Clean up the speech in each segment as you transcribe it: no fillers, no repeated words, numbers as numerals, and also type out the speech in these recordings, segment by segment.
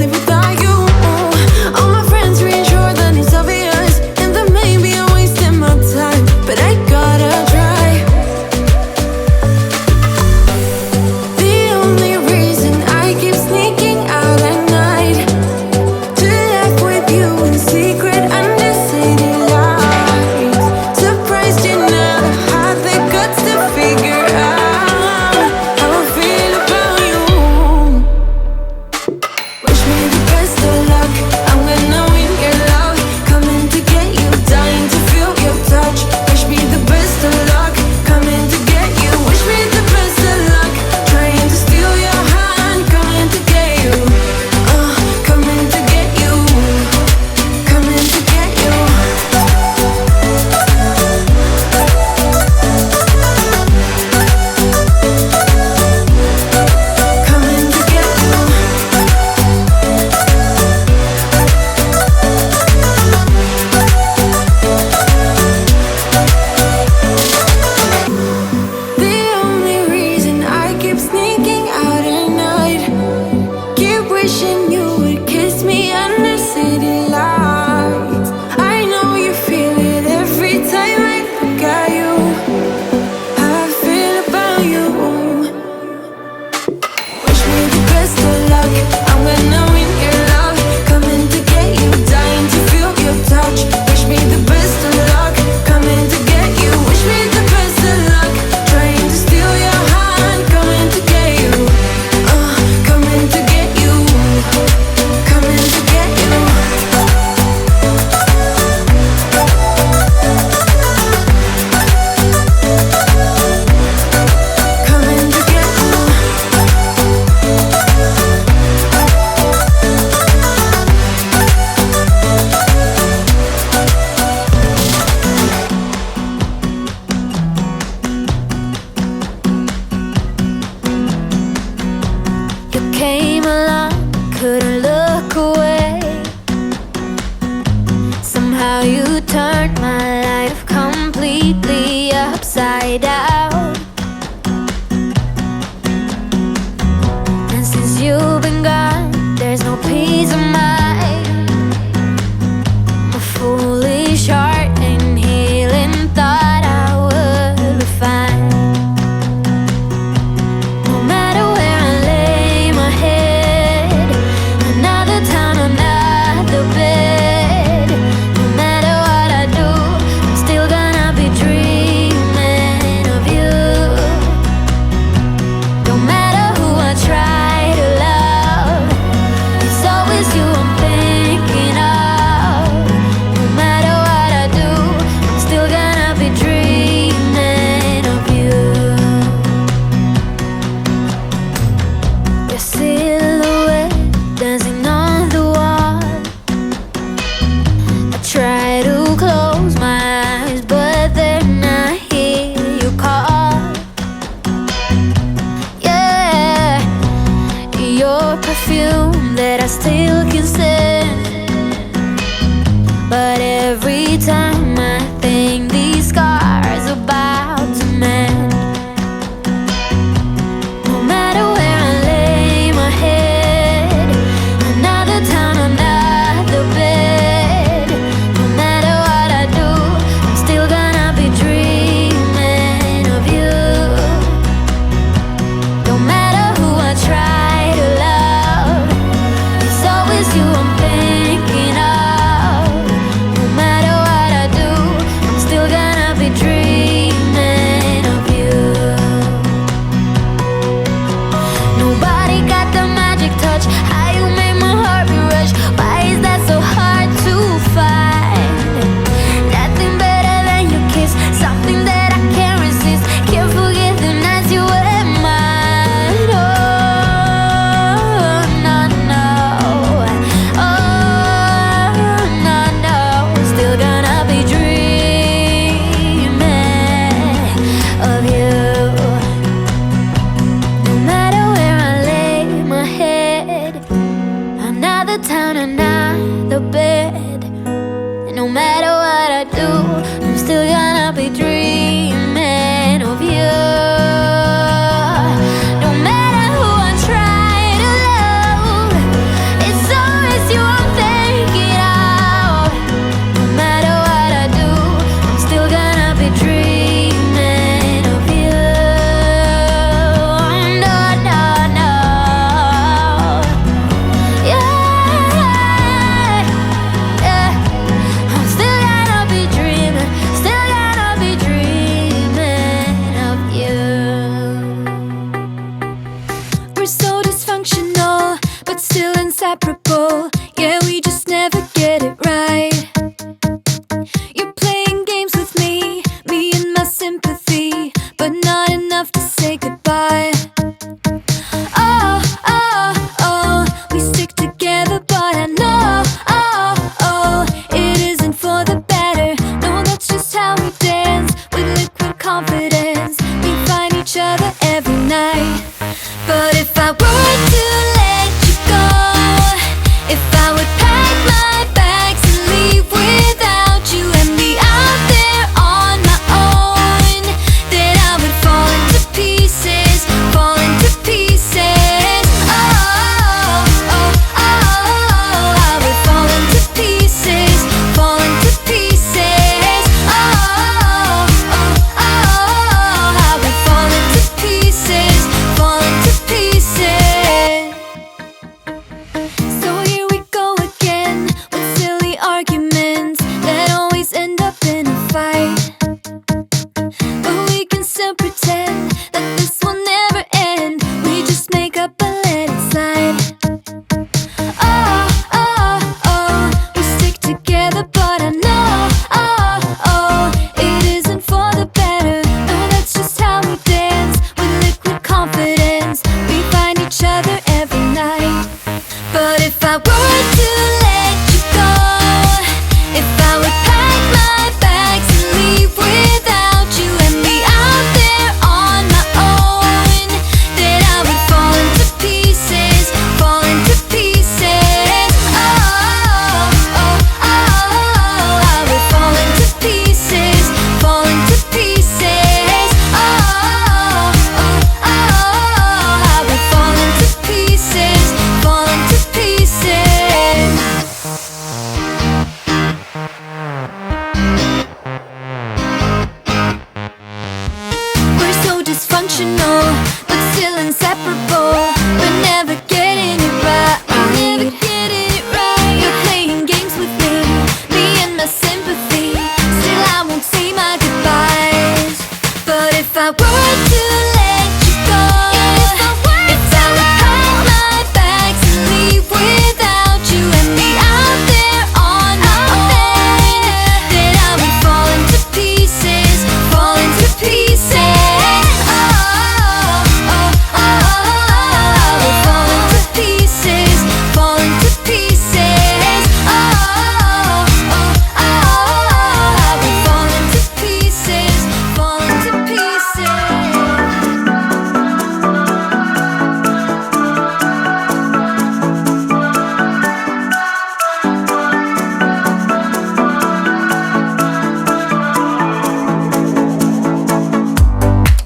live without you. All my friends reassure that it's obvious, and that maybe I'm wasting my time, but I gotta try. The only reason I keep sneaking out at night to laugh with you in secret under city lights. Surprised you never had the guts to figure out how I feel about you. Wish me the best of luck. I'm gonna win your love, coming to get you, dying to feel your touch. Wish me the best of luck, coming to get you. Wish me the best of luck, trying to steal your hand, coming to get you. Coming to get you, coming to get you. Coming to get you. The only reason I keep sneaking out at night, keep wishing you would kiss me under city lights. I know you feel it every time I look at you. How I feel about you. Wish me the best of luck. I'm gonna win your love, coming to get you, dying to feel your touch. Wish me the best of luck, coming to get you. Wish me the best of luck, trying to steal your hand, coming to get you. Coming to get you, coming to get you. Coming to get you. You came along, couldn't look away. Somehow you turned my life completely upside down. And since you've been gone, there's no peace of mind. My foolish heart and healing thought I would be fine. No matter where I lay my head, another town, another bed. No matter what I do, I'm still gonna be dreaming of you. No matter who I try to love, it's always you I'm thinking of. No matter what I do, I'm still gonna be dreaming of you. Your silhouette dancing on the wall. I try to close my eyes, but then I hear you call. Yeah, your perfume that I still can stand. But every time I think these scars about to mend. No matter where I lay my head, another town, another bed. No matter what I do, I'm still gonna be dreaming of you. No matter who I try to love, it's always you I'm thinking of. No matter what I do, I'm still gonna be dreaming of you. Nobody got the magic touch, how you make my heart be rush. Why is that so hard to find? Nothing better than your kiss, something that I can't resist. Can't forget the nights you were mine. Oh, no, no. Oh, no, no. Still gonna be dreaming of you. No matter where I lay my head, another town, another bed. And no matter what I do, I'm still gonna be dreaming of you. No matter who I try to love, it's to let you go, if I would pack my bags and leave without you and be out there on my own, then I would fall into pieces, fall into pieces. Oh, oh, oh, I would fall into pieces, fall into pieces. Oh, oh, oh, I would fall into pieces, fall into pieces. We're so dysfunctional, but still inseparable. We're never getting it right. Never getting it right. You're playing games with me and my sympathy. Still, I won't say my goodbyes. But if I were to let you go, if I would pack my bags and leave without you and be out there on my own, then I would fall into pieces, fall into pieces. Oh, oh, oh, I would fall into pieces, fall into pieces. Oh, oh, oh, I would fall into pieces, fall into pieces.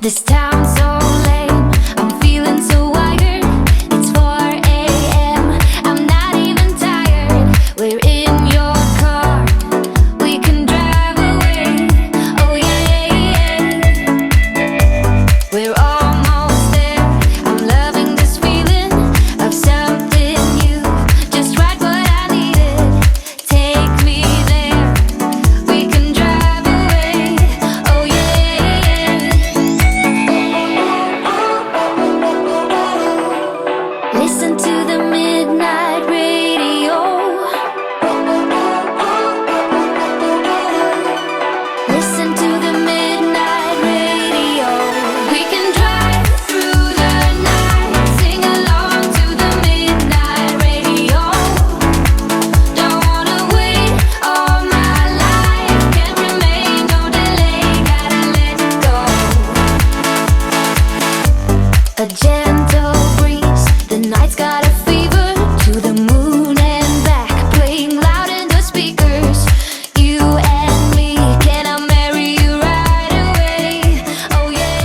This town's so lame, I'm feeling so wired. It's 4 a.m., I'm not even tired. We're in your car, we can drive away. Oh yeah, yeah. We're almost there, I'm loving this feeling of something new. Just right what I needed, take me there. We can drive away. Oh yeah, yeah. Listen to the midnight radio. Listen to the midnight radio. We can drive through the night, sing along to the midnight radio. Don't wanna wait all my life, can't remain, no delay, gotta let go. A gentle breeze, the night's got a fever, to the moon and back, playing loud in the speakers. You and me, can I marry you right away? Oh yeah.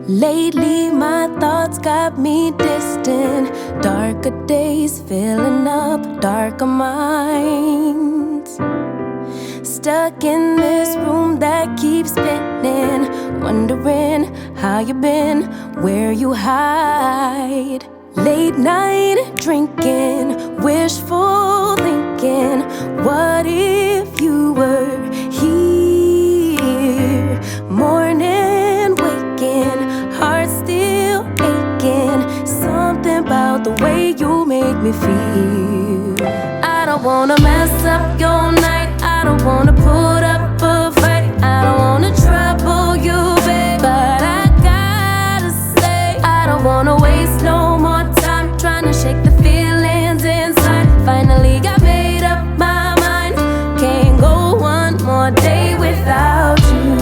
Lately my thoughts got me distant. Darker days filling up darker minds. Stuck in this room that keeps spinning, wondering how you been, where you hide. Late night drinking, wishful thinking, what if you were here? Morning waking, heart still aching, something about the way you make me feel. I don't wanna mess up your night, I don't wanna put up a fight, I don't wanna trouble you, babe, but I gotta say, I don't wanna waste no more time trying to shake the feelings inside. Finally got made up my mind, can't go one more day without you.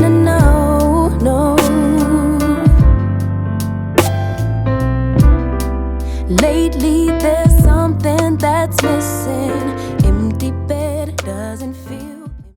No, no, no. Lately there's something that's missing. Empty bed